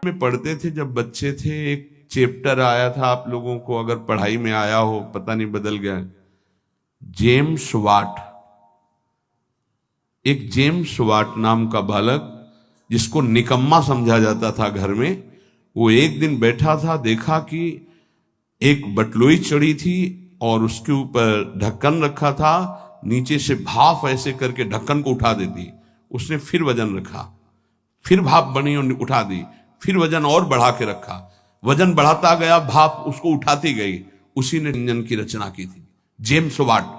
में पढ़ते थे जब बच्चे थे, एक चैप्टर आया था, आप लोगों को अगर पढ़ाई में आया हो, पता नहीं बदल गया, जेम्स वाट। एक जेम्स वाट नाम का बालक जिसको निकम्मा समझा जाता था घर में, वो एक दिन बैठा था, देखा कि एक बटलोई चढ़ी थी और उसके ऊपर ढक्कन रखा था, नीचे से भाप ऐसे करके ढक्कन को उठा देती। उसने फिर वजन रखा, फिर भाप बनी और उठा दी, फिर वजन और बढ़ा के रखा, वजन बढ़ाता गया, भाप उसको उठाती गई। उसी ने इंजन की रचना की थी, जेम्स वाट।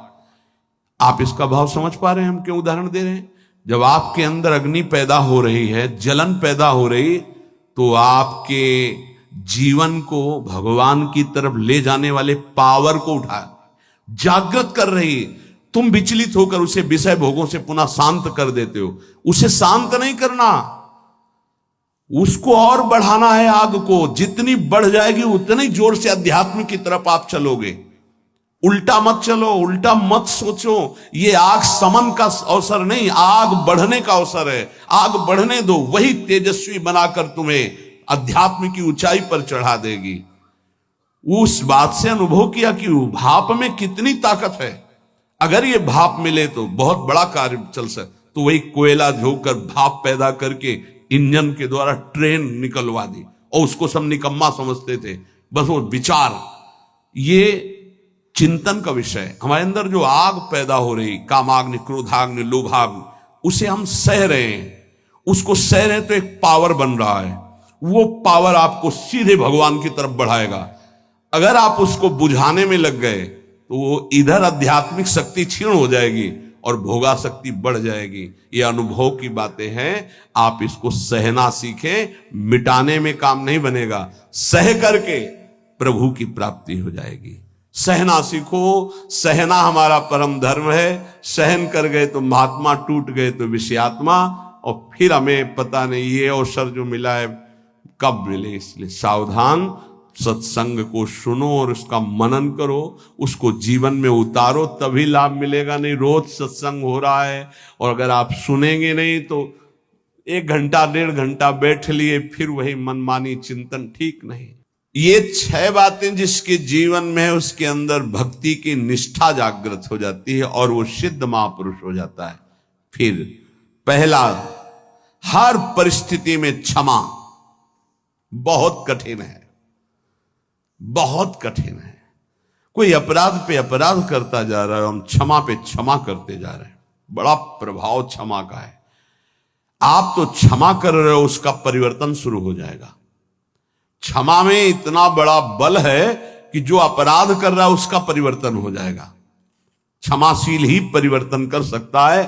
आप इसका भाव समझ पा रहे हैं हम क्यों उदाहरण दे रहे हैं? जब आपके अंदर अग्नि पैदा हो रही है, जलन पैदा हो रही, तो आपके जीवन को भगवान की तरफ ले जाने वाले पावर को उठा जागृत कर रही। तुम विचलित होकर उसे विषय भोगों से पुनः शांत कर देते हो। उसे शांत नहीं करना, उसको और बढ़ाना है। आग को जितनी बढ़ जाएगी उतनी जोर से अध्यात्म की तरफ आप चलोगे। उल्टा मत चलो, उल्टा मत सोचो। ये आग समन का अवसर नहीं, आग बढ़ने का अवसर है। आग बढ़ने दो, वही तेजस्वी बनाकर तुम्हें अध्यात्म की ऊंचाई पर चढ़ा देगी। उस बात से अनुभव किया कि भाप में कितनी ताकत है। अगर ये भाप मिले तो बहुत बड़ा कार्य चल सकता। तो वही कोयला झोंककर भाप पैदा करके इंजन के द्वारा ट्रेन निकलवा दी, और उसको सब निकम्मा समझते थे। बस वो विचार, ये चिंतन का विषय। हमारे अंदर जो आग पैदा हो रही, कामाग्नि, क्रोधाग्नि, लोभाग्नि, उसे हम सह रहे हैं। उसको सह रहे हैं तो एक पावर बन रहा है। वो पावर आपको सीधे भगवान की तरफ बढ़ाएगा। अगर आप उसको बुझाने में लग गए तो वो इधर आध्यात्मिक शक्ति क्षीण हो जाएगी और भोगा शक्ति बढ़ जाएगी। ये अनुभव की बातें हैं। आप इसको सहना सीखें, मिटाने में काम नहीं बनेगा। सह करके प्रभु की प्राप्ति हो जाएगी। सहना सीखो, सहना हमारा परम धर्म है। सहन कर गए तो महात्मा, टूट गए तो विषयात्मा, और फिर हमें पता नहीं ये अवसर जो मिला है कब मिले। इसलिए सावधान, सत्संग को सुनो और उसका मनन करो, उसको जीवन में उतारो, तभी लाभ मिलेगा। नहीं रोज सत्संग हो रहा है और अगर आप सुनेंगे नहीं तो 1 घंटा 1.5 घंटा बैठ लिए, फिर वही मनमानी चिंतन ठीक नहीं। ये 6 बातें जिसके जीवन में है उसके अंदर भक्ति की निष्ठा जागृत हो जाती है और वो सिद्ध महापुरुष हो जाता है। फिर पहला, हर परिस्थिति में क्षमा। बहुत कठिन है, बहुत कठिन है। कोई अपराध पे अपराध करता जा रहा है, हम क्षमा पे क्षमा करते जा रहे हैं। बड़ा प्रभाव क्षमा का है। आप तो क्षमा कर रहे हो, उसका परिवर्तन शुरू हो जाएगा। क्षमा में इतना बड़ा बल है कि जो अपराध कर रहा है उसका परिवर्तन हो जाएगा। क्षमाशील ही परिवर्तन कर सकता है।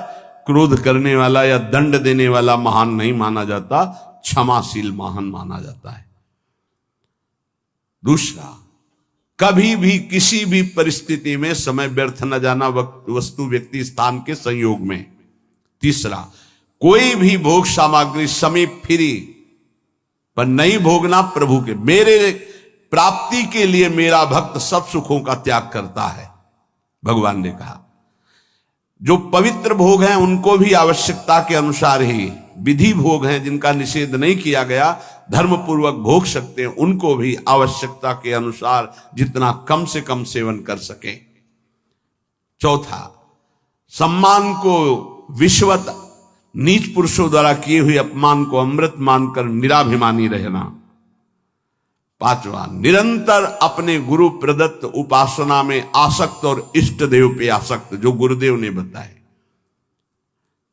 क्रोध करने वाला या दंड देने वाला महान नहीं माना जाता, क्षमाशील महान माना जाता है। दूसरा, कभी भी किसी भी परिस्थिति में समय व्यर्थ न जाना, वस्तु, व्यक्ति, स्थान के संयोग में। तीसरा, कोई भी भोग सामग्री समीप फिरी पर नहीं भोगना प्रभु के। मेरे प्राप्ति के लिए मेरा भक्त सब सुखों का त्याग करता है, भगवान ने कहा। जो पवित्र भोग हैं उनको भी आवश्यकता के अनुसार ही, विधि भोग हैं जिनका निषेध नहीं किया गया, धर्म पूर्वक भोग सकते हैं, उनको भी आवश्यकता के अनुसार जितना कम से कम सेवन कर सके। चौथा, सम्मान को विश्वत, नीच पुरुषों द्वारा किए हुए अपमान को अमृत मानकर निराभिमानी रहना। पांचवा, निरंतर अपने गुरु प्रदत्त उपासना में आसक्त और इष्ट देव पे आसक्त, जो गुरुदेव ने बताए।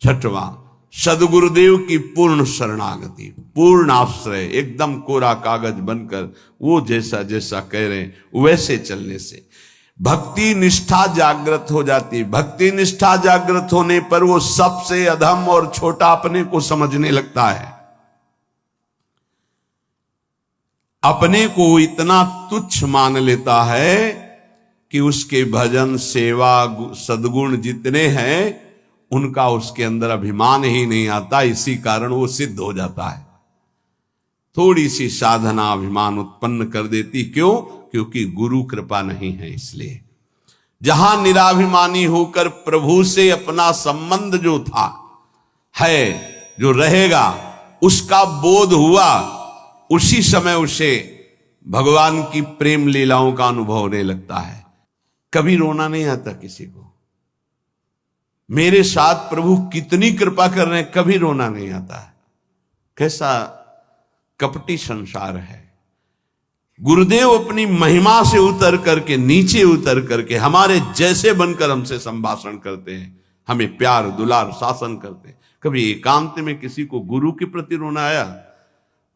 छठवां, सदगुरुदेव की पूर्ण शरणागति, पूर्ण आश्रय, एकदम कोरा कागज बनकर वो जैसा जैसा कह रहे हैं वैसे चलने से भक्ति निष्ठा जागृत हो जाती। भक्ति निष्ठा जागृत होने पर वो सबसे अधम और छोटा अपने को समझने लगता है। अपने को इतना तुच्छ मान लेता है कि उसके भजन, सेवा, सद्गुण जितने हैं उनका उसके अंदर अभिमान ही नहीं आता। इसी कारण वो सिद्ध हो जाता है। थोड़ी सी साधना अभिमान उत्पन्न कर देती। क्यों? क्योंकि गुरु कृपा नहीं है। इसलिए जहां निराभिमानी होकर प्रभु से अपना संबंध जो था है, जो रहेगा, उसका बोध हुआ उसी समय उसे भगवान की प्रेम लीलाओं का अनुभव होने लगता है। कभी रोना नहीं आता किसी को, मेरे साथ प्रभु कितनी कृपा कर रहे हैं, कभी रोना नहीं आता है। कैसा कपटी संसार है। गुरुदेव अपनी महिमा से उतर करके, नीचे उतर करके हमारे जैसे बनकर हमसे संभाषण करते हैं, हमें प्यार दुलार शासन करते हैं। कभी एकांत में किसी को गुरु के प्रति रोना आया?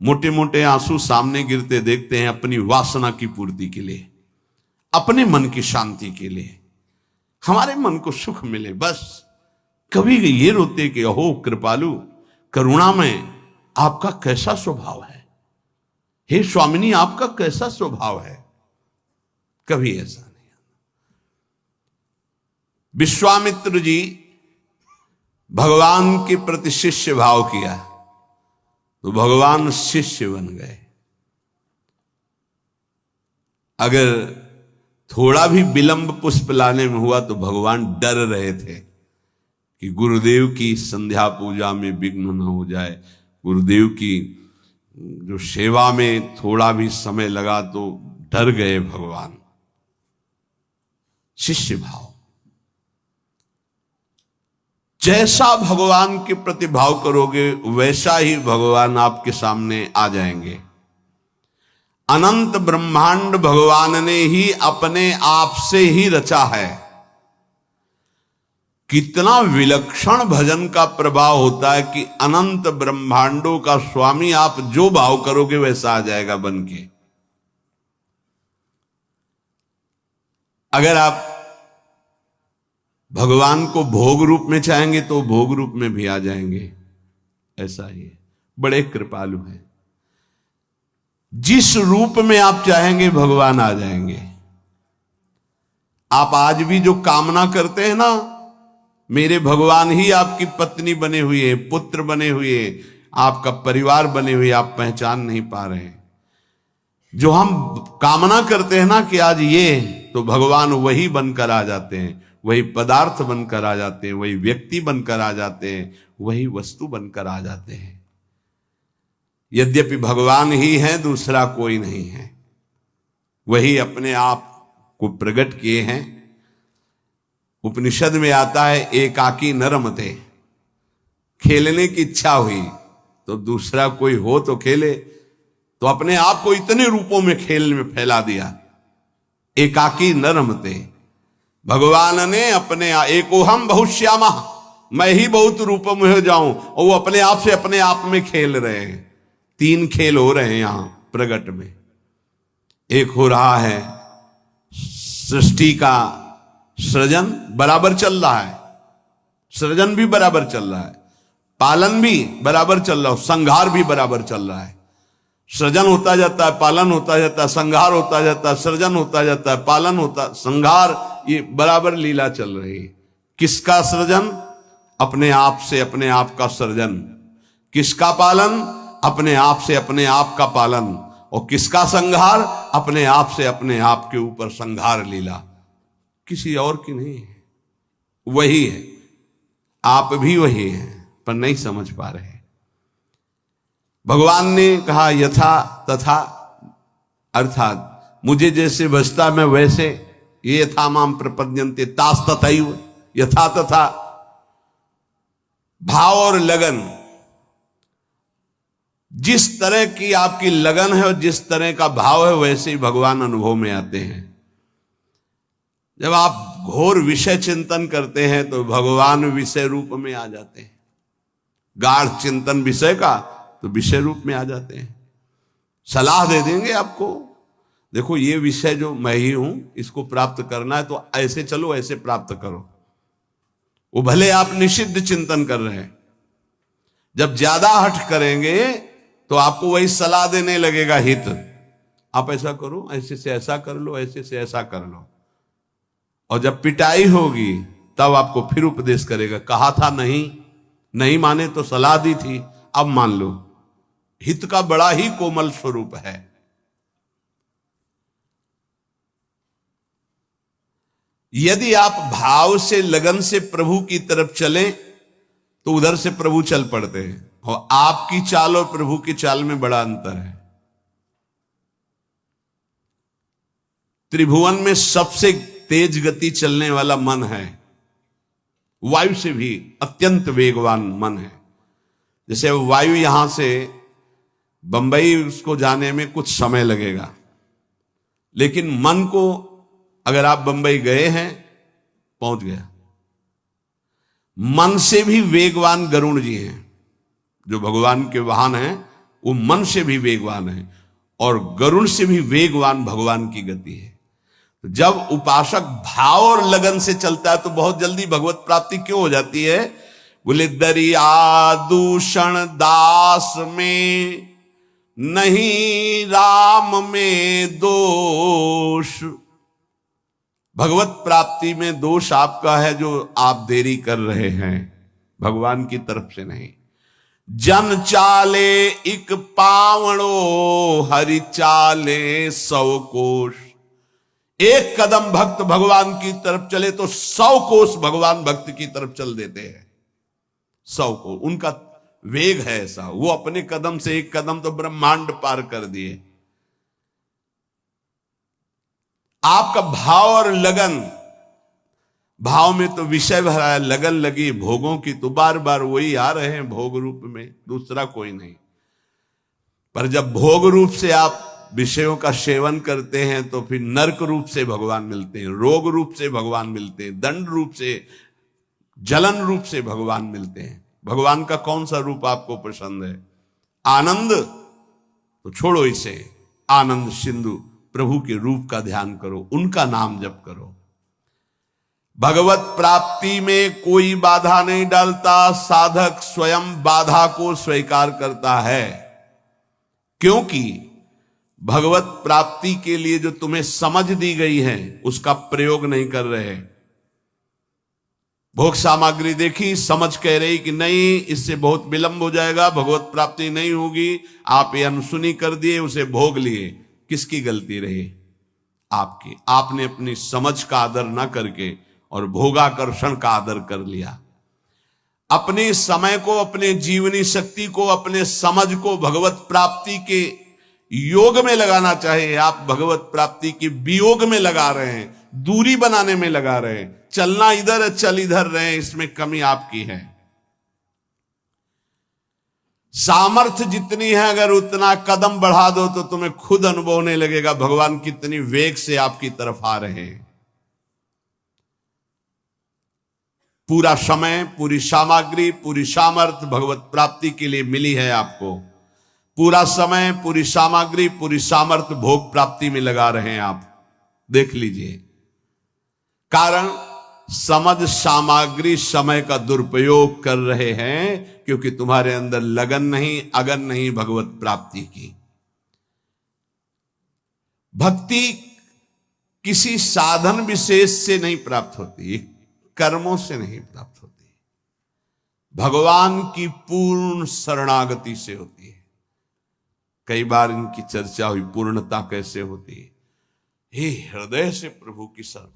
मोटे मोटे आंसू सामने गिरते देखते हैं अपनी वासना की पूर्ति के लिए, अपने मन की शांति के लिए, हमारे मन को सुख मिले बस। कभी ये रोते कि अहो कृपालु करुणा में आपका कैसा स्वभाव है, हे स्वामिनी आपका कैसा स्वभाव है, कभी ऐसा नहीं। विश्वामित्र जी भगवान के प्रति शिष्य भाव किया तो भगवान शिष्य बन गए। अगर थोड़ा भी विलंब पुष्प लाने में हुआ तो भगवान डर रहे थे कि गुरुदेव की संध्या पूजा में विघ्न न हो जाए, गुरुदेव की जो सेवा में थोड़ा भी समय लगा तो डर गए भगवान। शिष्य भाव, जैसा भगवान के प्रति भाव करोगे वैसा ही भगवान आपके सामने आ जाएंगे। अनंत ब्रह्मांड भगवान ने ही अपने आप से ही रचा है। कितना विलक्षण भजन का प्रभाव होता है कि अनंत ब्रह्मांडों का स्वामी आप जो भाव करोगे वैसा आ जाएगा बन के। अगर आप भगवान को भोग रूप में चाहेंगे तो भोग रूप में भी आ जाएंगे। ऐसा ही है, बड़े कृपालु हैं। जिस रूप में आप चाहेंगे भगवान आ जाएंगे। आप आज भी जो कामना करते हैं ना, मेरे भगवान ही आपकी पत्नी बने हुए, पुत्र बने हुए, आपका परिवार बने हुए, आप पहचान नहीं पा रहे हैं। जो हम कामना करते हैं ना कि आज ये, तो भगवान वही बनकर आ जाते हैं, वही पदार्थ बनकर आ जाते हैं, वही व्यक्ति बनकर आ जाते हैं, वही वस्तु बनकर आ जाते हैं। यद्यपि भगवान ही है, दूसरा कोई नहीं है। वही अपने आप को प्रकट किए हैं। उपनिषद में आता है एकाकी न रमते। खेलने की इच्छा हुई तो दूसरा कोई हो तो खेले, तो अपने आप को इतने रूपों में खेल में फैला दिया। एकाकी न रमते, भगवान ने अपने एकोहम बहुश्यामा, मैं ही बहुत रूपों में हो जाऊं, और वो अपने आप से अपने आप में खेल रहे हैं। तीन खेल हो रहे हैं यहां प्रगट में। एक हो रहा है सृष्टि का सृजन बराबर चल रहा है, सृजन भी बराबर चल रहा है, पालन भी बराबर चल रहा है, संहार भी बराबर चल रहा है। सृजन होता जाता है, पालन होता जाता है, संहार होता जाता है, सृजन होता जाता है, पालन होता, संहार, ये बराबर लीला चल रही है। किसका सृजन? अपने आप से अपने आप का सृजन। किसका पालन? अपने आप से अपने आप का पालन। और किसका संहार? अपने आप से अपने आप के ऊपर संहार लीला, किसी और की नहीं है, वही है। आप भी वही हैं, पर नहीं समझ पा रहे। भगवान ने कहा यथा तथा, अर्थात मुझे जैसे बसता मैं वैसे, ये यथा माम प्रपद्यन्ते तास तथैव, यथा तथा। भाव और लगन, जिस तरह की आपकी लगन है और जिस तरह का भाव है वैसे ही भगवान अनुभव में आते हैं। जब आप घोर विषय चिंतन करते हैं तो भगवान विषय रूप में आ जाते हैं। गाढ़ चिंतन विषय का तो विषय रूप में आ जाते हैं। सलाह दे देंगे आपको, देखो ये विषय जो मैं ही हूं, इसको प्राप्त करना है तो ऐसे चलो, ऐसे प्राप्त करो। वो भले आप निषिद्ध चिंतन कर रहे हैं, जब ज्यादा हठ करेंगे तो आपको वही सलाह देने लगेगा हित। आप ऐसा करो, ऐसे से ऐसा कर लो, ऐसे से ऐसा कर लो। और जब पिटाई होगी तब आपको फिर उपदेश करेगा, कहा था नहीं, नहीं माने तो सलाह दी थी, अब मान लो। हित का बड़ा ही कोमल स्वरूप है। यदि आप भाव से लगन से प्रभु की तरफ चलें तो उधर से प्रभु चल पड़ते हैं। और आपकी चाल और प्रभु की चाल में बड़ा अंतर है। त्रिभुवन में सबसे तेज गति चलने वाला मन है, वायु से भी अत्यंत वेगवान मन है। जैसे वायु यहां से बंबई उसको जाने में कुछ समय लगेगा, लेकिन मन को अगर आप बंबई गए हैं पहुंच गया। मन से भी वेगवान गरुड़ जी हैं, जो भगवान के वाहन हैं, वो मन से भी वेगवान है और गरुड़ से भी वेगवान भगवान की गति है। तो जब उपासक भाव और लगन से चलता है तो बहुत जल्दी भगवत प्राप्ति क्यों हो जाती है? बोले दरिया दूषण दास में नहीं राम में दोष। भगवत प्राप्ति में दोष आपका है जो आप देरी कर रहे हैं, भगवान की तरफ से नहीं। जन चाले इक पावणो हरि चाले 100 कोश। एक कदम भक्त भगवान की तरफ चले तो 100 कोस भगवान भक्त की तरफ चल देते हैं। 100 कोस उनका वेग है ऐसा, वो अपने कदम से एक कदम तो ब्रह्मांड पार कर दिए। आपका भाव और लगन, भाव में तो विषय भरा है, लगन लगी भोगों की तो बार बार वही आ रहे हैं भोग रूप में, दूसरा कोई नहीं। पर जब भोग रूप से आप विषयों का सेवन करते हैं तो फिर नरक रूप से भगवान मिलते हैं, रोग रूप से भगवान मिलते हैं, दंड रूप से, जलन रूप से भगवान मिलते हैं। भगवान का कौन सा रूप आपको पसंद है? आनंद तो छोड़ो इसे, आनंद सिंधु प्रभु के रूप का ध्यान करो, उनका नाम जप करो। भगवत प्राप्ति में कोई बाधा नहीं डालता, साधक स्वयं बाधा को स्वीकार करता है। क्योंकि भगवत प्राप्ति के लिए जो तुम्हें समझ दी गई है उसका प्रयोग नहीं कर रहे। भोग सामग्री देखी, समझ कह रही कि नहीं इससे बहुत विलंब हो जाएगा, भगवत प्राप्ति नहीं होगी, आप ये अनसुनी कर दिए, उसे भोग लिए। किसकी गलती रही? आपकी। आपने अपनी समझ का आदर ना करके और भोगाकर्षण का आदर कर लिया। अपने समय को, अपने जीवनी शक्ति को, अपने समझ को भगवत प्राप्ति के योग में लगाना चाहिए। आप भगवत प्राप्ति के वियोग में लगा रहे हैं, दूरी बनाने में लगा रहे हैं। चलना इधर है, चल इधर रहे, इसमें कमी आपकी है। सामर्थ्य जितनी है अगर उतना कदम बढ़ा दो तो तुम्हें खुद अनुभव होने लगेगा भगवान कितनी वेग से आपकी तरफ आ रहे हैं। पूरा समय, पूरी सामग्री, पूरी सामर्थ्य भगवत प्राप्ति के लिए मिली है आपको। पूरा समय, पूरी सामग्री, पूरी सामर्थ्य भोग प्राप्ति में लगा रहे हैं आप, देख लीजिए। कारण समझ सामग्री समय का दुरुपयोग कर रहे हैं क्योंकि तुम्हारे अंदर लगन नहीं, अगन नहीं भगवत प्राप्ति की। भक्ति किसी साधन विशेष से नहीं प्राप्त होती, कर्मों से नहीं प्राप्त होती, भगवान की पूर्ण शरणागति से होती है। कई बार इनकी चर्चा हुई, पूर्णता कैसे होती है? हे हृदय से प्रभु की शरण।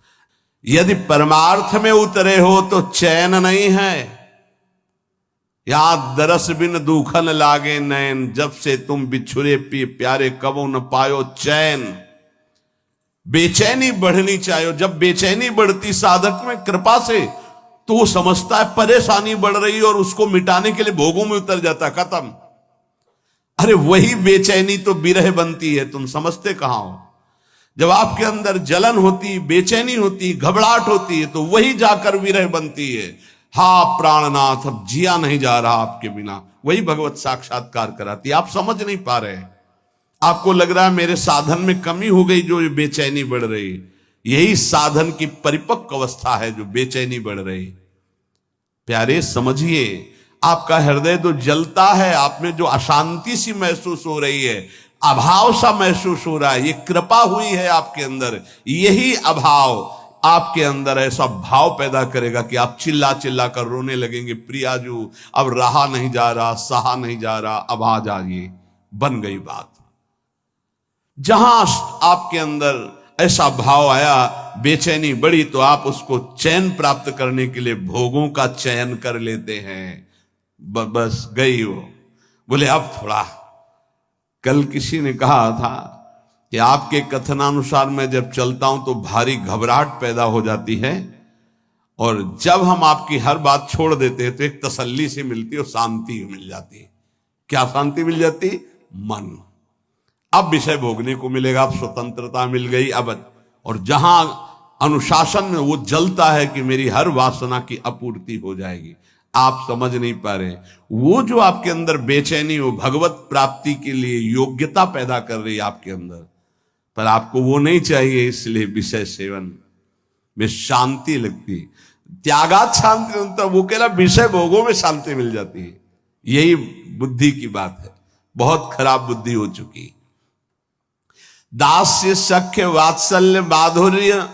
यदि परमार्थ में उतरे हो तो चैन नहीं है। यहां दरस बिन दुखन लागे नैन, जब से तुम बिछुरे पी प्यारे कबो न पायो चैन। बेचैनी बढ़नी चाहिए। जब बेचैनी बढ़ती साधक में कृपा से तो वो समझता है परेशानी बढ़ रही और उसको मिटाने के लिए भोगों में उतर जाता, खत्म। अरे वही बेचैनी तो विरह बनती है, तुम समझते कहां हो? जब आपके अंदर जलन होती, बेचैनी होती, घबराहट होती है तो वही जाकर विरह बनती है। हा प्राणनाथ, अब जिया नहीं जा रहा आपके बिना, वही भगवत साक्षात्कार कराती है। आप समझ नहीं पा रहे, आपको लग रहा है मेरे साधन में कमी हो गई जो बेचैनी बढ़ रही। यही साधन की परिपक्व अवस्था है जो बेचैनी बढ़ रही। प्यारे समझिए, आपका हृदय तो जलता है, आप में जो अशांति सी महसूस हो रही है, अभाव सा महसूस हो रहा है, ये कृपा हुई है आपके अंदर। यही अभाव आपके अंदर ऐसा भाव पैदा करेगा कि आप चिल्ला चिल्ला कर रोने लगेंगे, प्रियाजू अब रहा नहीं जा रहा, सहा नहीं जा रहा, अब आ जाइए। बन गई बात। जहां आपके अंदर ऐसा भाव आया, बेचैनी बढ़ी, तो आप उसको चैन प्राप्त करने के लिए भोगों का चयन कर लेते हैं। बस गई वो। बोले अब थोड़ा। कल किसी ने कहा था कि आपके कथनानुसार मैं जब चलता हूं तो भारी घबराहट पैदा हो जाती है, और जब हम आपकी हर बात छोड़ देते हैं तो एक तसल्ली से मिलती है और शांति मिल जाती है। क्या शांति मिल जाती? मन। अब विषय भोगने को मिलेगा, अब स्वतंत्रता मिल गई। अब और जहां अनुशासन में वो जलता है कि मेरी हर वासना की आपूर्ति हो जाएगी, आप समझ नहीं पा रहे। वो जो आपके अंदर बेचैनी, वो भगवत प्राप्ति के लिए योग्यता पैदा कर रही है आपके अंदर, पर आपको वो नहीं चाहिए, इसलिए विषय सेवन में शांति लगती। त्यागात शांति, तो वो कह रहा विषय भोगों में शांति मिल जाती है। यही बुद्धि की बात है, बहुत खराब बुद्धि हो चुकी। दास्य, सख्य, वात्सल्य, माधुर्य,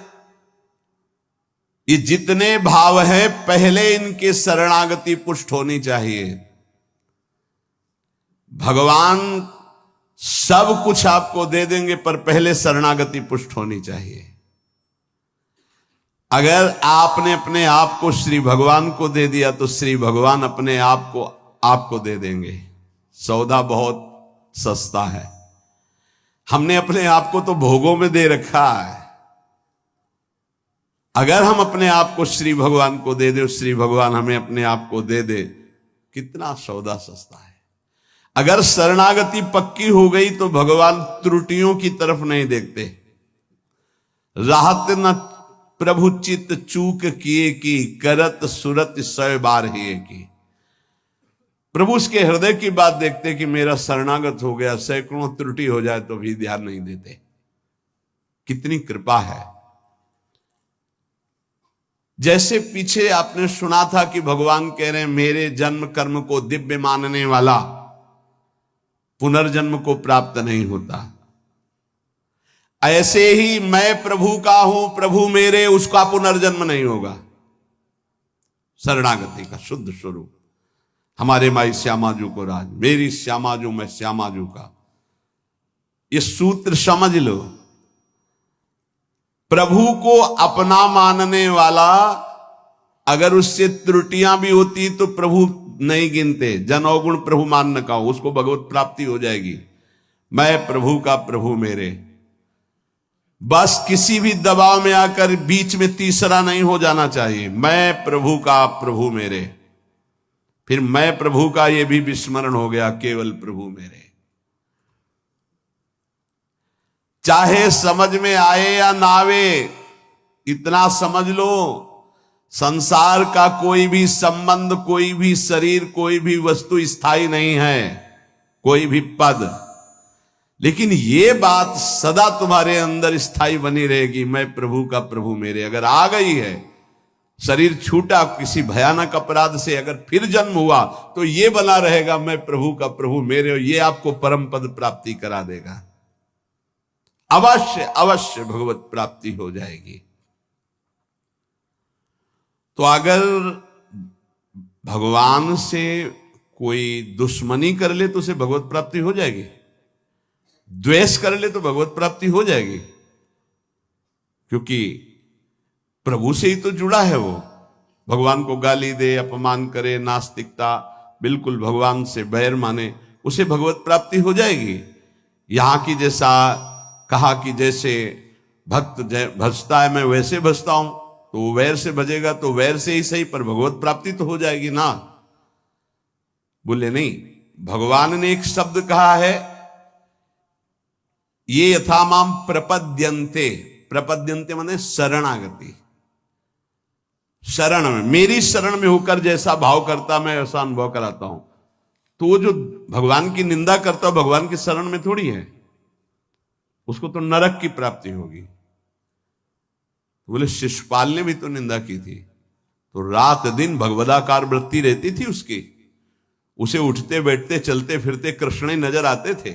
ये जितने भाव हैं पहले इनके शरणागति पुष्ट होनी चाहिए। भगवान सब कुछ आपको दे देंगे, पर पहले शरणागति पुष्ट होनी चाहिए। अगर आपने अपने आप को श्री भगवान को दे दिया तो श्री भगवान अपने आप को आपको दे देंगे। सौदा बहुत सस्ता है। हमने अपने आप को तो भोगों में दे रखा है। अगर हम अपने आप को श्री भगवान को दे दे, श्री भगवान हमें अपने आप को दे दे, कितना सौदा सस्ता है। अगर शरणागति पक्की हो गई तो भगवान त्रुटियों की तरफ नहीं देखते। राहत न प्रभु चित्त चूक किए की, करत सुरत सौ बार ही की। प्रभु उसके हृदय की बात देखते कि मेरा शरणागत हो गया, सैकड़ों त्रुटि हो जाए तो भी ध्यान नहीं देते। कितनी कृपा है। जैसे पीछे आपने सुना था कि भगवान कह रहे हैं मेरे जन्म कर्म को दिव्य मानने वाला पुनर्जन्म को प्राप्त नहीं होता। ऐसे ही मैं प्रभु का हूं, प्रभु मेरे, उसका पुनर्जन्म नहीं होगा। शरणागति का शुद्ध स्वरूप। हमारे माई श्यामाजू को राज, मेरी श्यामाजू मैं श्यामाजू का, ये सूत्र समझ लो। प्रभु को अपना मानने वाला, अगर उससे त्रुटियां भी होती तो प्रभु नहीं गिनते। जन अवगुण प्रभु मान न का, उसको भगवत प्राप्ति हो जाएगी। मैं प्रभु का, प्रभु मेरे। बस किसी भी दबाव में आकर बीच में तीसरा नहीं हो जाना चाहिए। मैं प्रभु का, प्रभु मेरे। फिर मैं प्रभु का ये भी विस्मरण हो गया, केवल प्रभु मेरे। चाहे समझ में आए या ना आवे, इतना समझ लो, संसार का कोई भी संबंध, कोई भी शरीर, कोई भी वस्तु स्थायी नहीं है, कोई भी पद। लेकिन ये बात सदा तुम्हारे अंदर स्थायी बनी रहेगी, मैं प्रभु का, प्रभु मेरे। अगर आ गई है, शरीर छूटा किसी भयानक अपराध से, अगर फिर जन्म हुआ तो ये बना रहेगा, मैं प्रभु का, प्रभु मेरे। ये आपको परम पद प्राप्ति करा देगा। अवश्य अवश्य भगवत प्राप्ति हो जाएगी। तो अगर भगवान से कोई दुश्मनी कर ले तो उसे भगवत प्राप्ति हो जाएगी। द्वेष कर ले तो भगवत प्राप्ति हो जाएगी, क्योंकि प्रभु से ही तो जुड़ा है वो। भगवान को गाली दे, अपमान करे, नास्तिकता, बिल्कुल भगवान से बैर माने, उसे भगवत प्राप्ति हो जाएगी। यहां की जैसा कहा कि जैसे भक्त भजता है मैं वैसे भजता हूं, तो वो वैर से भजेगा तो वैर से ही सही, पर भगवत प्राप्ति तो हो जाएगी ना। बोले नहीं, भगवान ने एक शब्द कहा है, ये यथा माम प्रपद्यन्ते। प्रपद्यन्ते माने शरणागति। शरण में, मेरी शरण में होकर जैसा भाव करता मैं वैसा अनुभव कराता हूं। तो वो जो भगवान की निंदा करता है भगवान की शरण में थोड़ी है, उसको तो नरक की प्राप्ति होगी। बोले शिशुपाल ने भी तो निंदा की थी, तो रात दिन भगवदाकार वृत्ति रहती थी उसकी। उसे उठते बैठते चलते फिरते कृष्ण ही नजर आते थे।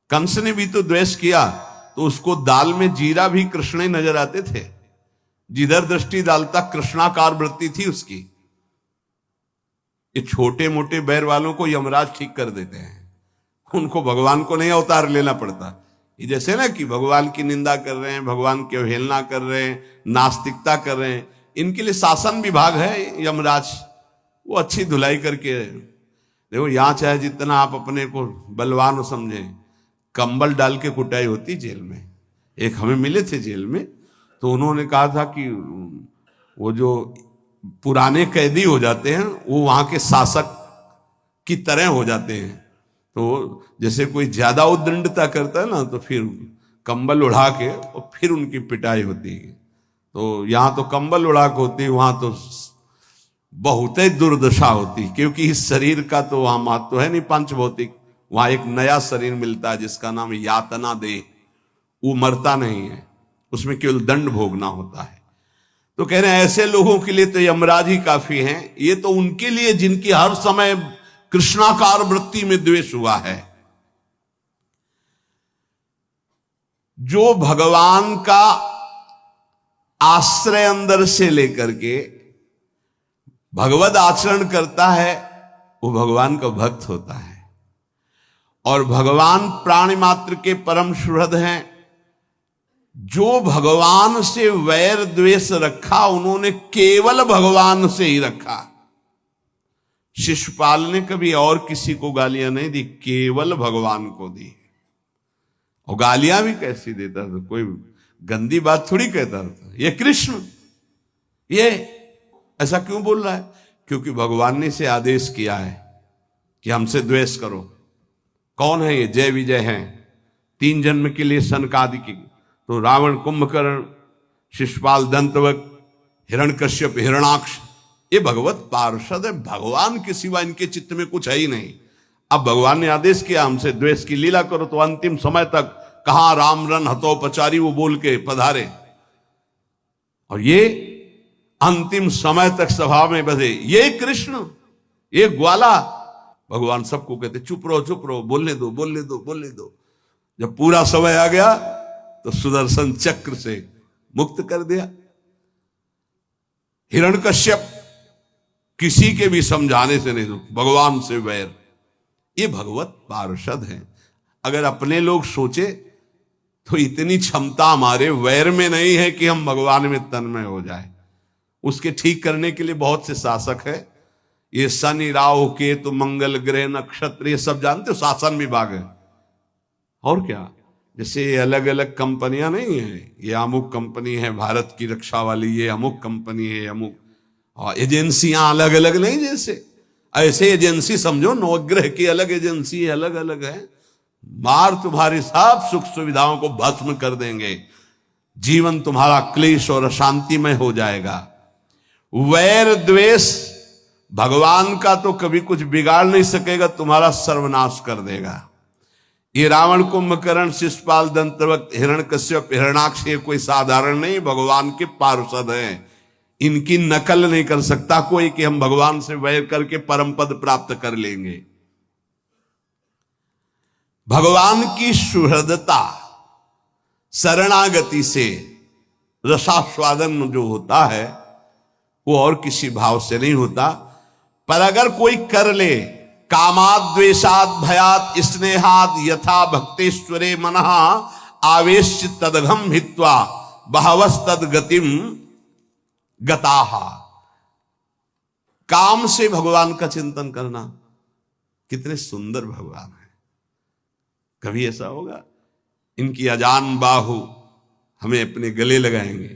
कंस ने भी तो द्वेष किया, तो उसको दाल में जीरा भी कृष्ण ही नजर आते थे। जिधर दृष्टि डालता कृष्णाकार वृत्ति थी उसकी। ये छोटे मोटे बैर वालों को यमराज ठीक कर देते हैं, उनको भगवान को नहीं अवतार लेना पड़ता। ये जैसे ना कि भगवान की निंदा कर रहे हैं, भगवान की अवहेलना कर रहे हैं, नास्तिकता कर रहे हैं, इनके लिए शासन विभाग है यमराज, वो अच्छी धुलाई करके। देखो यहां चाहे जितना आप अपने को बलवान समझें, कंबल डाल के कुटाई होती जेल में। एक हमें मिले थे जेल में, तो उन्होंने कहा था कि वो जो पुराने कैदी हो जाते हैं वो वहां के शासक की तरह हो जाते हैं। तो जैसे कोई ज्यादा उद्दंडता करता है ना, तो फिर कंबल उड़ा के और फिर उनकी पिटाई होती है। तो यहां तो कंबल उड़ा के होती, वहां तो बहुत ही दुर्दशा होती, क्योंकि इस शरीर का तो वहां महत्व है नहीं पंच भौतिक। वहां एक नया शरीर मिलता है जिसका नाम यातना देह, वो मरता नहीं है, उसमें केवल दंड भोगना होता है। तो कह रहे हैं ऐसे लोगों के लिए तो यमराज ही काफी हैं। ये तो उनके लिए जिनकी हर समय कृष्णाकार वृत्ति में द्वेष हुआ है। जो भगवान का आश्रय अंदर से लेकर के भगवद आचरण करता है, वो भगवान का भक्त होता है। और भगवान प्राणी मात्र के परम सुहृद हैं। जो भगवान से वैर द्वेष रखा, उन्होंने केवल भगवान से ही रखा। शिशुपाल ने कभी और किसी को गालियां नहीं दी, केवल भगवान को दी। और गालियां भी कैसी देता था, कोई गंदी बात थोड़ी कहता था। ये कृष्ण ये ऐसा क्यों बोल रहा है? क्योंकि भगवान ने इसे आदेश किया है कि हमसे द्वेष करो। कौन है ये? जय विजय हैं, 3 जन्म के लिए सनकादिक। तो रावण, कुंभकर्ण, शिशुपाल, दंतवक्र, हिरण्यकश्यप, हिरणाक्ष, ये भगवत पार्षद है। भगवान के सिवा इनके चित्त में कुछ है ही नहीं। अब भगवान ने आदेश किया हमसे द्वेष की लीला करो, तो अंतिम समय तक कहां राम रन हतोपचारी वो बोल के पधारे। और ये अंतिम समय तक सभा में बधे। ये कृष्ण, ये ग्वाला। भगवान सबको कहते चुप रहो, बोलने दो, बोलने दो, बोलने दो। जब पूरा समय आ गया तो सुदर्शन चक्र से मुक्त कर दिया। हिरण्यकश्यप किसी के भी समझाने से नहीं, भगवान से वैर। ये भगवत पार्षद हैं। अगर अपने लोग सोचे तो इतनी क्षमता हमारे वैर में नहीं है कि हम भगवान में तन्मय हो जाए। उसके ठीक करने के लिए बहुत से शासक है। ये शनि, राहु, केतु, मंगल ग्रह, नक्षत्र, ये सब जानते हो, शासन विभाग है। और क्या, जैसे अलग अलग कंपनियां नहीं है, ये अमुक कंपनी है भारत की रक्षा वाली, ये अमुक कंपनी है, अमुक, और एजेंसियां अलग अलग नहीं। जैसे ऐसे एजेंसी समझो, नवग्रह की अलग एजेंसी अलग अलग है। मार तुम्हारी सब सुख सुविधाओं को भस्म कर देंगे। जीवन तुम्हारा क्लेश और अशांतिमय हो जाएगा। वैर द्वेष भगवान का तो कभी कुछ बिगाड़ नहीं सकेगा, तुम्हारा सर्वनाश कर देगा। ये रावण, कुंभकर्ण, शिशुपाल, दंतवक्र, हिरण्यकश्यप, हिरणाक्ष, ये कोई साधारण नहीं, भगवान के पार्षद हैं। इनकी नकल नहीं कर सकता कोई कि हम भगवान से वैर करके परम पद प्राप्त कर लेंगे। भगवान की सुहृदता, शरणागति से रसास्वादन जो होता है वो और किसी भाव से नहीं होता। पर अगर कोई कर ले, कामाद द्वेषाद भयात स्नेहाद यथा भक्तेश्वरे मनः आवेश तदघम हित्वा बहवस्तद गतिम गताहा। काम से भगवान का चिंतन करना, कितने सुंदर भगवान है। कभी ऐसा होगा इनकी अजान बाहु हमें अपने गले लगाएंगे।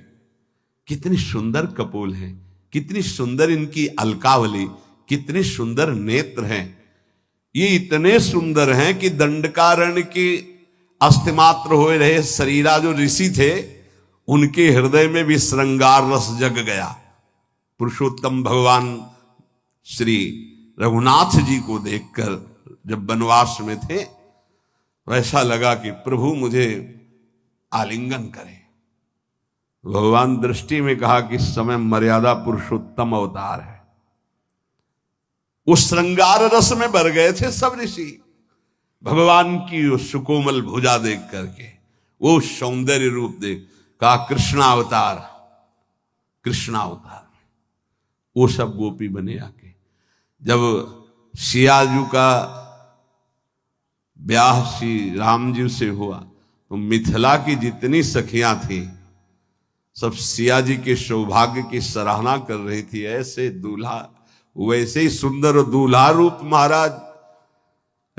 कितनी सुंदर कपोल है, कितनी सुंदर इनकी अलकावली, कितने सुंदर नेत्र हैं। ये इतने सुंदर हैं कि दंडकारण्य के अस्थिमात्र हो रहे शरीरा जो ऋषि थे, उनके हृदय में भी श्रृंगार रस जग गया। पुरुषोत्तम भगवान श्री रघुनाथ जी को देखकर जब वनवास में थे, वैसा लगा कि प्रभु मुझे आलिंगन करे। भगवान दृष्टि में कहा कि इस समय मर्यादा पुरुषोत्तम अवतार है। उस श्रृंगार रस में भर गए थे सब ऋषि, भगवान की उस सुकोमल भुजा देख करके, वो सौंदर्य रूप देख कहा कृष्णावतार, कृष्णावतार। वो सब गोपी बने आके। जब सियाजू का ब्याह श्री राम जी से हुआ तो मिथिला की जितनी सखियां थी सब सिया जी के सौभाग्य की सराहना कर रही थी। ऐसे दूल्हा, वैसे ही सुंदर दूल्हा रूप महाराज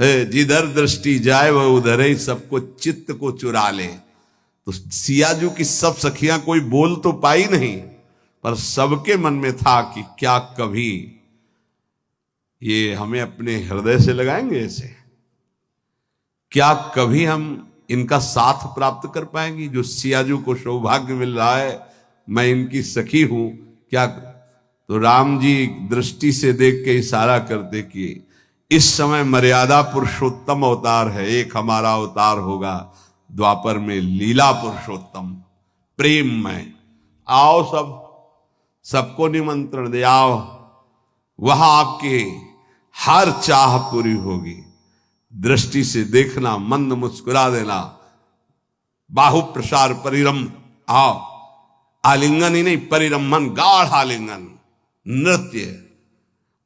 जिधर दृष्टि जाए वह उधर ही सबको चित्त को चुरा ले। तो सियाजू की सब सखियां कोई बोल तो पाई नहीं, पर सबके मन में था कि क्या कभी ये हमें अपने हृदय से लगाएंगे ऐसे, क्या कभी हम इनका साथ प्राप्त कर पाएंगे। जो सियाजू को सौभाग्य मिल रहा है मैं इनकी सखी हूं, क्या। तो राम जी दृष्टि से देख के इशारा करते कि इस समय मर्यादा पुरुषोत्तम अवतार है, एक हमारा अवतार होगा द्वापर में लीला पुरुषोत्तम प्रेम में। आओ सबको निमंत्रण दे, आओ वहां आपके हर चाह पूरी होगी। दृष्टि से देखना, मंद मुस्कुरा देना, बाहु प्रसार परिरम, आओ आलिंगन ही नहीं परिरमन, गाढ़ आलिंगन, नृत्य,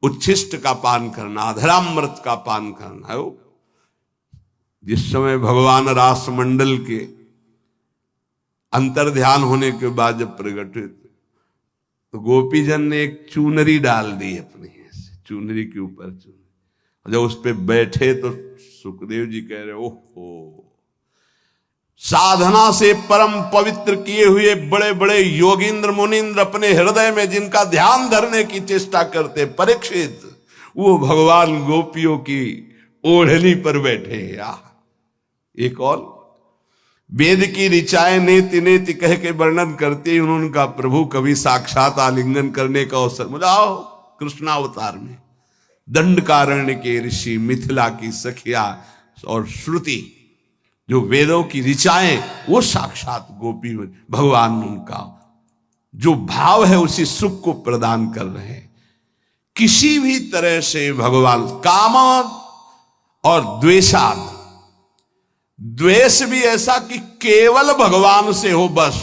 उच्छिष्ट का पान करना, अधरामृत का पान करना है। जिस समय भगवान रास मंडल के अंतर ध्यान होने के बाद जब प्रकट हुए तो गोपीजन ने एक चूनरी डाल दी अपनी चूनरी के ऊपर चूनरी। जब उस पे बैठे तो सुखदेव जी कह रहे ओहो, साधना से परम पवित्र किए हुए बड़े बड़े योगींद्र मुनींद्र अपने हृदय में जिनका ध्यान धरने की चेष्टा करते परीक्षित, वो भगवान गोपियों की ओढ़नी पर बैठे। एक और वेद की ऋचाएं नेति नेति कह के वर्णन करते ही उन्होंने कहा प्रभु कभी साक्षात आलिंगन करने का अवसर मुझे। आओ कृष्णावतार में दंडकारण्य के ऋषि, मिथिला की सखिया और श्रुति, जो वेदों की ऋचाएं, वो साक्षात गोपी भगवान उनका जो भाव है उसी सुख को प्रदान कर रहे हैं। किसी भी तरह से भगवान काम और द्वेषाद, द्वेष भी ऐसा कि केवल भगवान से हो, बस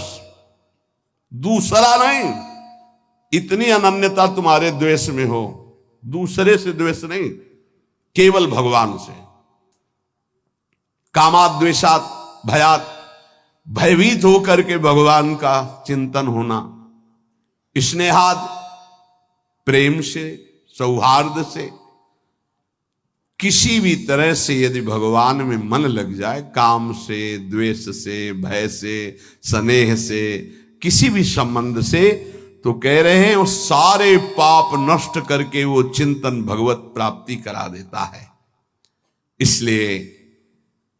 दूसरा नहीं। इतनी अनन्यता तुम्हारे द्वेष में हो, दूसरे से द्वेष नहीं, केवल भगवान से। कामात द्वेषात भयात, भयभीत होकर के भगवान का चिंतन होना, स्नेहाद प्रेम से, सौहार्द से, किसी भी तरह से यदि भगवान में मन लग जाए, काम से, द्वेष से, भय से, स्नेह से, किसी भी संबंध से, तो कह रहे हैं वो सारे पाप नष्ट करके वो चिंतन भगवत प्राप्ति करा देता है। इसलिए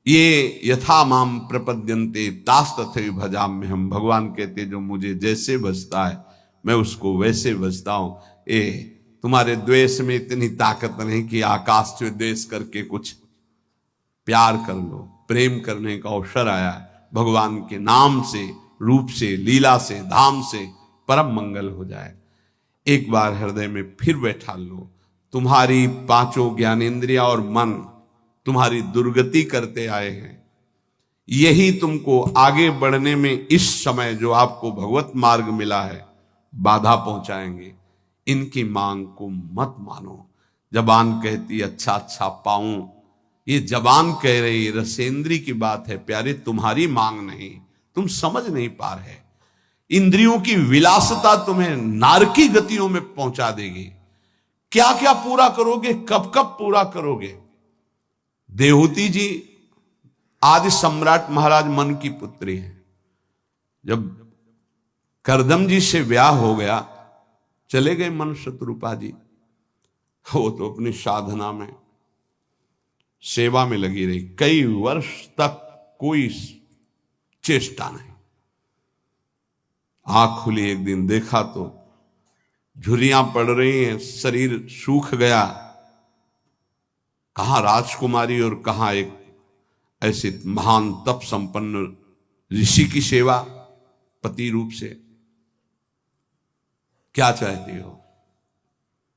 ये यथा माम प्रपद्यन्ते तास तथैव भजाम्य, हम भगवान कहते जो मुझे जैसे भजता है मैं उसको वैसे भजता हूं। तुम्हारे द्वेष में इतनी ताकत नहीं कि आकाश से द्वेष करके कुछ प्यार कर लो। प्रेम करने का अवसर आया भगवान के नाम से, रूप से, लीला से, धाम से परम मंगल हो जाए। एक बार हृदय में फिर बैठा लो। तुम्हारी पांचों ज्ञानेंद्रिया और मन तुम्हारी दुर्गति करते आए हैं। यही तुमको आगे बढ़ने में इस समय जो आपको भगवत मार्ग मिला है बाधा पहुंचाएंगे। इनकी मांग को मत मानो। जबान कहती अच्छा अच्छा पाऊं, ये जबान कह रही रसेंद्री की बात है प्यारे, तुम्हारी मांग नहीं, तुम समझ नहीं पा रहे। इंद्रियों की विलासता तुम्हें नारकी गतियों में पहुंचा देगी। क्या क्या पूरा करोगे, कब कब पूरा करोगे। देवहूति जी आदि सम्राट महाराज मन की पुत्री है। जब करदम जी से ब्याह हो गया, चले गए मन शत्रुपा जी। वो तो अपनी साधना में, सेवा में लगी रही। कई वर्ष तक कोई चेष्टा नहीं। आंख खुली, एक दिन देखा तो झुर्रियां पड़ रही हैं, शरीर सूख गया। कहां राजकुमारी और कहां एक ऐसे महान तप संपन्न ऋषि की सेवा पति रूप से। क्या चाहती हो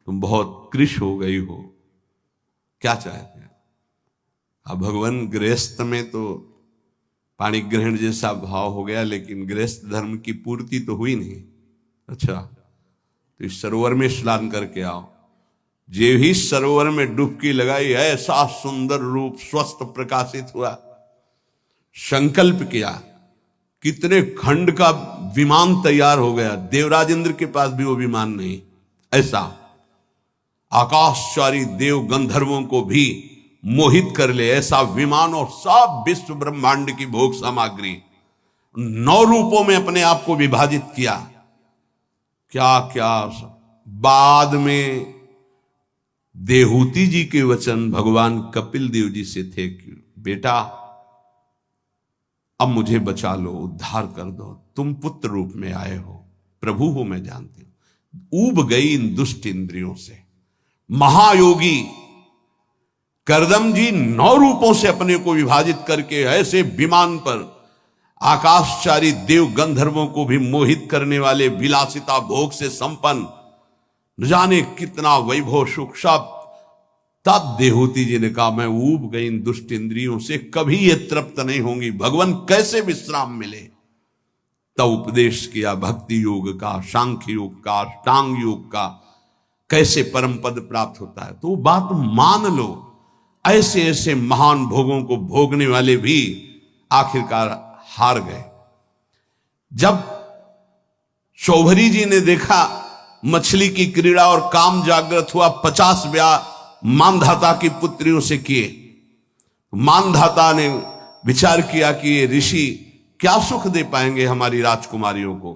तुम, बहुत कृश हो गई हो, क्या चाहते हो। अब भगवान गृहस्थ में तो पाणी ग्रहण जैसा भाव हो गया, लेकिन गृहस्थ धर्म की पूर्ति तो हुई नहीं। अच्छा, तो इस सरोवर में स्नान करके आओ। जे ही सरोवर में डुबकी लगाई, ऐसा सुंदर रूप स्वस्थ प्रकाशित हुआ। संकल्प किया, कितने खंड का विमान तैयार हो गया। देवराज इंद्र के पास भी वो विमान नहीं। ऐसा आकाशचारी देव गंधर्वों को भी मोहित कर ले, ऐसा विमान और सब विश्व ब्रह्मांड की भोग सामग्री 9 रूपों में अपने आप को विभाजित किया। क्या क्या बाद में देहूति जी के वचन भगवान कपिल देव जी से थे कि बेटा अब मुझे बचा लो, उद्धार कर दो, तुम पुत्र रूप में आए हो, प्रभु हो मैं जानती हूं। ऊब गई इन दुष्ट इंद्रियों से। महायोगी करदम जी 9 रूपों से अपने को विभाजित करके ऐसे विमान पर आकाशचारी देव गंधर्वों को भी मोहित करने वाले विलासिता भोग से संपन्न, न जाने कितना वैभव सुख सब। तब देहूति जी ने कहा मैं ऊब गई इन दुष्ट इंद्रियों से, कभी ये तृप्त नहीं होंगी, भगवान कैसे विश्राम मिले। तब उपदेश किया भक्ति योग का, सांख्य योग का, अष्टांग योग का, कैसे परम पद प्राप्त होता है। तो बात मान लो, ऐसे ऐसे महान भोगों को भोगने वाले भी आखिरकार हार गए। जब शौभरी जी ने देखा मछली की क्रीड़ा और काम जागृत हुआ, 50 ब्याह मानधाता की पुत्रियों से किए। मानधाता ने विचार किया कि ये ऋषि क्या सुख दे पाएंगे हमारी राजकुमारियों को।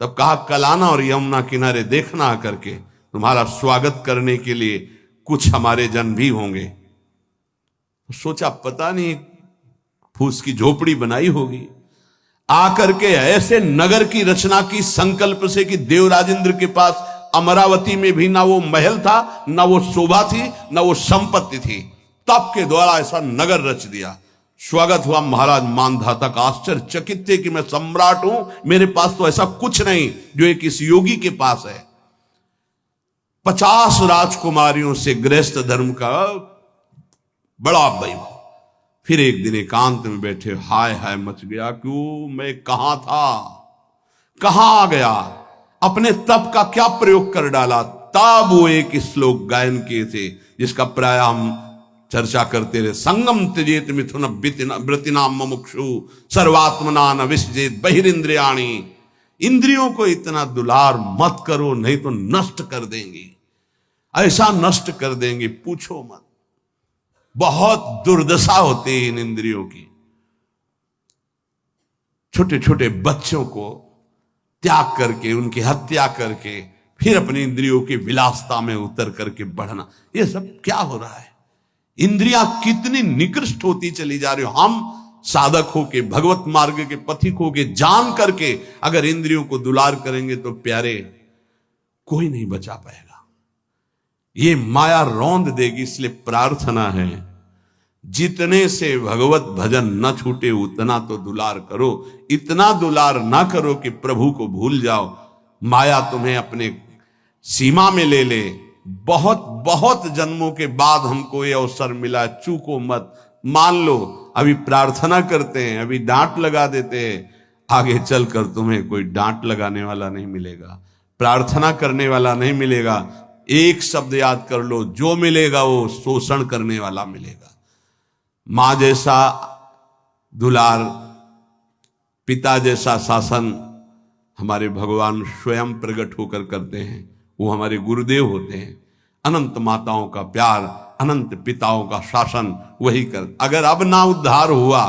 तब कहा कलाना और यमुना किनारे देखना आकर के, तुम्हारा स्वागत करने के लिए कुछ हमारे जन भी होंगे। सोचा पता नहीं फूस की झोपड़ी बनाई होगी, आकर के ऐसे नगर की रचना की संकल्प से कि देवराजेंद्र के पास अमरावती में भी ना वो महल था, ना वो शोभा थी, ना वो संपत्ति थी। तप के द्वारा ऐसा नगर रच दिया। स्वागत हुआ महाराज मानधाता का। आश्चर्यचकित थे कि मैं सम्राट हूं, मेरे पास तो ऐसा कुछ नहीं जो एक इस योगी के पास है। 50 राजकुमारियों से गृहस्थ धर्म का बड़ा वैभव। फिर एक दिन एकांत में बैठे, हाय हाय मच गया, क्यों मैं कहां था, कहां आ गया, अपने तप का क्या प्रयोग कर डाला। तब वो एक श्लोक गायन किए थे जिसका प्राय हम चर्चा करते रहे, संगम त्यजेत मिथुन व्रतिनाम मुमुक्षु सर्वात्मना न विसजेत बहिरिंद्रियाणि। इंद्रियों को इतना दुलार मत करो, नहीं तो नष्ट कर देंगी, ऐसा नष्ट कर देंगे पूछो मत। बहुत दुर्दशा होती है इन इंद्रियों की। छोटे छोटे बच्चों को त्याग करके, उनकी हत्या करके, फिर अपनी इंद्रियों की विलासता में उतर करके बढ़ना, ये सब क्या हो रहा है। इंद्रियां कितनी निकृष्ट होती चली जा रही हो। हम साधक होके, भगवत मार्ग के पथिक होके, जान करके अगर इंद्रियों को दुलार करेंगे तो प्यारे कोई नहीं बचा पाएगा। ये माया रौंद देगी। इसलिए प्रार्थना है जितने से भगवत भजन न छूटे उतना तो दुलार करो। इतना दुलार ना करो कि प्रभु को भूल जाओ, माया तुम्हें अपने सीमा में ले ले। बहुत बहुत जन्मों के बाद हमको ये अवसर मिला, चूको मत। मान लो अभी प्रार्थना करते हैं, अभी डांट लगा देते हैं, आगे चलकर तुम्हें कोई डांट लगाने वाला नहीं मिलेगा, प्रार्थना करने वाला नहीं मिलेगा। एक शब्द याद कर लो, जो मिलेगा वो शोषण करने वाला मिलेगा। मां जैसा दुलार, पिता जैसा शासन हमारे भगवान स्वयं प्रकट होकर करते हैं। वो हमारे गुरुदेव होते हैं। अनंत माताओं का प्यार, अनंत पिताओं का शासन वही कर। अगर अब ना उद्धार हुआ,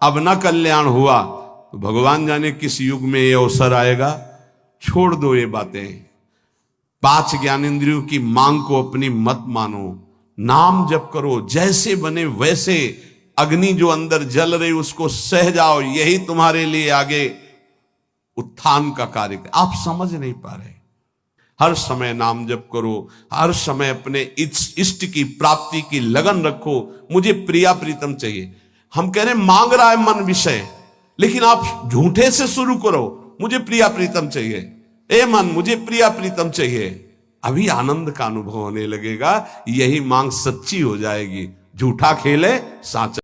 अब ना कल्याण हुआ, तो भगवान जाने किस युग में ये अवसर आएगा। छोड़ दो ये बातें। 5 ज्ञानेंद्रियों की मांग को अपनी मत मानो। नाम जप करो, जैसे बने वैसे अग्नि जो अंदर जल रही उसको सह जाओ। यही तुम्हारे लिए आगे उत्थान का कार्य। आप समझ नहीं पा रहे। हर समय नाम जप करो, हर समय अपने इष्ट की प्राप्ति की लगन रखो। मुझे प्रिया प्रीतम चाहिए। हम कह रहे मांग रहा है मन विषय, लेकिन आप झूठे से शुरू करो, मुझे प्रिया प्रीतम चाहिए। ए मन, मुझे प्रिया प्रीतम चाहिए। अभी आनंद का अनुभव होने लगेगा। यही मांग सच्ची हो जाएगी। झूठा खेले साचा